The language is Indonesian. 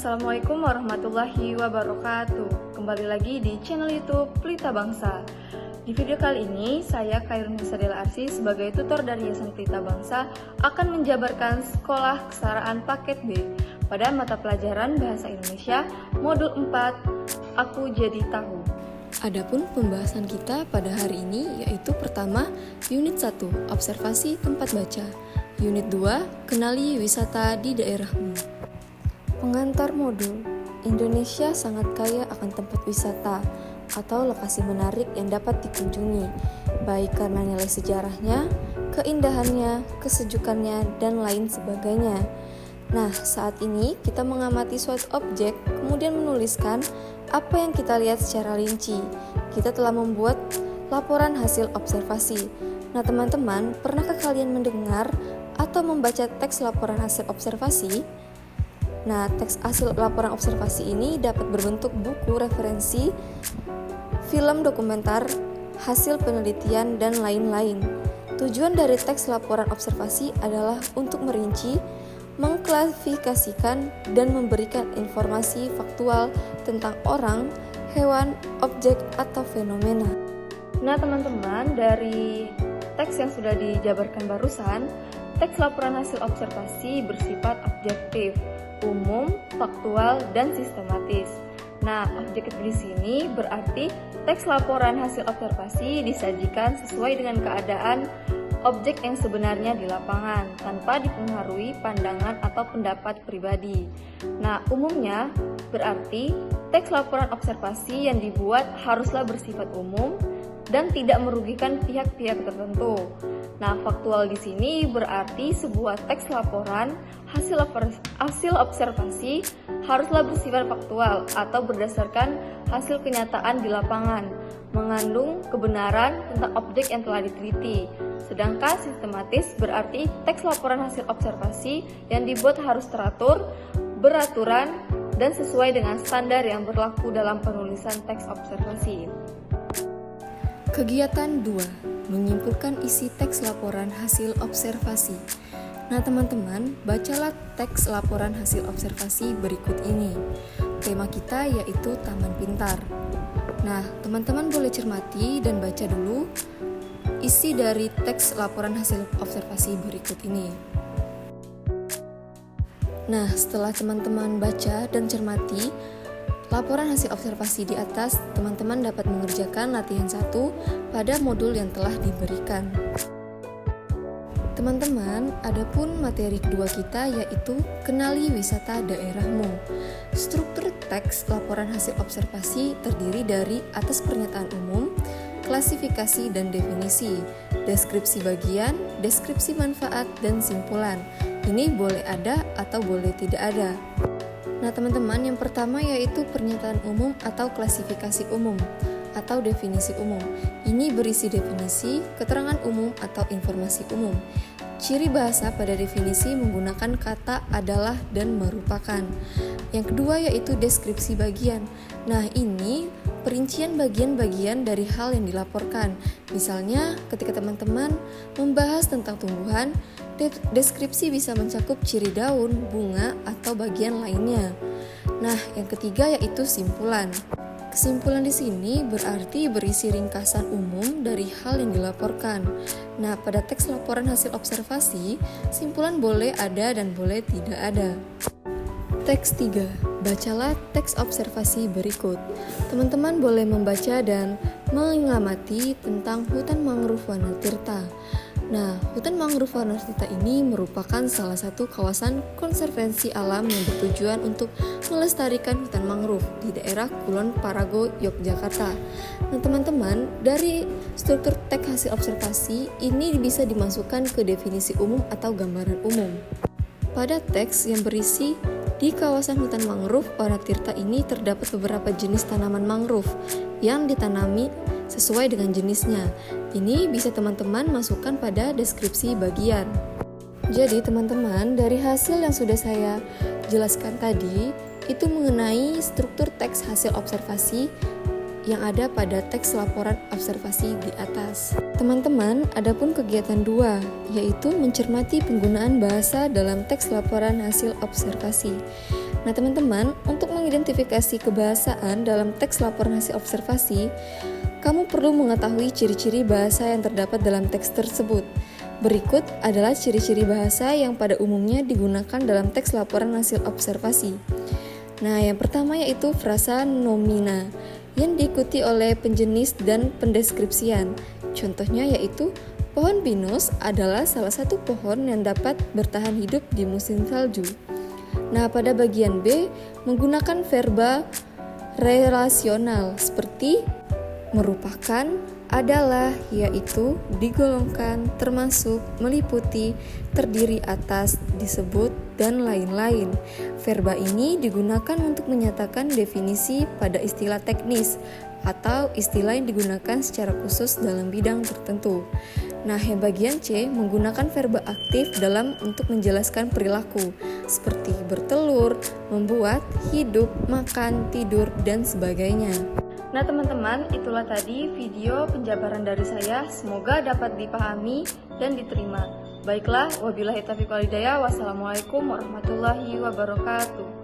Assalamualaikum warahmatullahi wabarakatuh. Kembali lagi di channel YouTube Pelita Bangsa. Di video kali ini, saya Khairun Husadela Arsi sebagai tutor dari Yayasan Pelita Bangsa akan menjabarkan Sekolah Kesetaraan Paket B pada mata pelajaran Bahasa Indonesia Modul 4, Aku Jadi Tahu. Adapun pembahasan kita pada hari ini yaitu pertama, Unit 1, Observasi Tempat Baca. Unit 2, Kenali Wisata di Daerahmu. Pengantar modul, Indonesia sangat kaya akan tempat wisata atau lokasi menarik yang dapat dikunjungi, baik karena nilai sejarahnya, keindahannya, kesejukannya, dan lain sebagainya. Nah, saat ini kita mengamati suatu objek, kemudian menuliskan apa yang kita lihat secara rinci. Kita telah membuat laporan hasil observasi. Nah, teman-teman, pernahkah kalian mendengar atau membaca teks laporan hasil observasi? Nah, teks hasil laporan observasi ini dapat berbentuk buku referensi, film dokumenter, hasil penelitian, dan lain-lain. Tujuan dari teks laporan observasi adalah untuk merinci, mengklasifikasikan, dan memberikan informasi faktual tentang orang, hewan, objek, atau fenomena. Nah teman-teman, dari teks yang sudah dijabarkan barusan, teks laporan hasil observasi bersifat objektif, umum, faktual, dan sistematis. Nah, objektif di sini berarti teks laporan hasil observasi disajikan sesuai dengan keadaan objek yang sebenarnya di lapangan, tanpa dipengaruhi pandangan atau pendapat pribadi. Nah, umumnya berarti teks laporan observasi yang dibuat haruslah bersifat umum dan tidak merugikan pihak-pihak tertentu. Nah, faktual di sini berarti sebuah teks laporan hasil observasi haruslah bersifat faktual atau berdasarkan hasil kenyataan di lapangan, mengandung kebenaran tentang objek yang telah diteliti. Sedangkan sistematis berarti teks laporan hasil observasi yang dibuat harus teratur, beraturan, dan sesuai dengan standar yang berlaku dalam penulisan teks observasi. Kegiatan 2, menyimpulkan isi teks laporan hasil observasi. Nah teman-teman, bacalah teks laporan hasil observasi berikut ini. Tema kita yaitu Taman Pintar. Nah, teman-teman boleh cermati dan baca dulu isi dari teks laporan hasil observasi berikut ini. Nah, setelah teman-teman baca dan cermati laporan hasil observasi di atas, teman-teman dapat mengerjakan latihan 1 pada modul yang telah diberikan. Teman-teman, adapun materi kedua kita yaitu Kenali Wisata Daerahmu. Struktur teks laporan hasil observasi terdiri dari atas pernyataan umum, klasifikasi dan definisi, deskripsi bagian, deskripsi manfaat, dan simpulan. Ini boleh ada atau boleh tidak ada. Nah teman-teman, yang pertama yaitu pernyataan umum atau klasifikasi umum atau definisi umum. Ini berisi definisi, keterangan umum atau informasi umum. Ciri bahasa pada definisi menggunakan kata adalah dan merupakan. Yang kedua yaitu deskripsi bagian. Nah ini perincian bagian-bagian dari hal yang dilaporkan. Misalnya ketika teman-teman membahas tentang tumbuhan, deskripsi bisa mencakup ciri daun, bunga, atau bagian lainnya. Nah, yang ketiga yaitu simpulan. Kesimpulan di sini berarti berisi ringkasan umum dari hal yang dilaporkan. Nah, pada teks laporan hasil observasi, simpulan boleh ada dan boleh tidak ada. Teks 3. Bacalah teks observasi berikut. Teman-teman boleh membaca dan mengamati tentang hutan mangrove Wanatirta. Nah, hutan mangrove Wanatirta ini merupakan salah satu kawasan konservasi alam yang bertujuan untuk melestarikan hutan mangrove di daerah Kulon Parago, Yogyakarta. Nah, teman-teman, dari struktur teks hasil observasi ini bisa dimasukkan ke definisi umum atau gambaran umum. Pada teks yang berisi di kawasan hutan mangrove Wanatirta ini terdapat beberapa jenis tanaman mangrove yang ditanami sesuai dengan jenisnya. Ini bisa teman-teman masukkan pada deskripsi bagian. Jadi teman-teman, dari hasil yang sudah saya jelaskan tadi, itu mengenai struktur teks hasil observasi yang ada pada teks laporan observasi di atas. Teman-teman, adapun kegiatan 2, yaitu mencermati penggunaan bahasa dalam teks laporan hasil observasi. Nah teman-teman, untuk mengidentifikasi kebahasaan dalam teks laporan hasil observasi, kamu perlu mengetahui ciri-ciri bahasa yang terdapat dalam teks tersebut. Berikut adalah ciri-ciri bahasa yang pada umumnya digunakan dalam teks laporan hasil observasi. Nah, yang pertama yaitu frasa nomina, yang diikuti oleh penjenis dan pendeskripsian. Contohnya yaitu, pohon pinus adalah salah satu pohon yang dapat bertahan hidup di musim salju. Nah, pada bagian B, menggunakan verba relasional seperti merupakan, adalah, yaitu, digolongkan, termasuk, meliputi, terdiri atas, disebut, dan lain-lain. Verba ini digunakan untuk menyatakan definisi pada istilah teknis atau istilah yang digunakan secara khusus dalam bidang tertentu. Nah, yang bagian C menggunakan verba aktif dalam untuk menjelaskan perilaku seperti bertelur, membuat, hidup, makan, tidur, dan sebagainya. Nah teman-teman, itulah tadi video penjabaran dari saya. Semoga dapat dipahami dan diterima. Baiklah, wabillahi taufiq wal hidayah. Wassalamualaikum warahmatullahi wabarakatuh.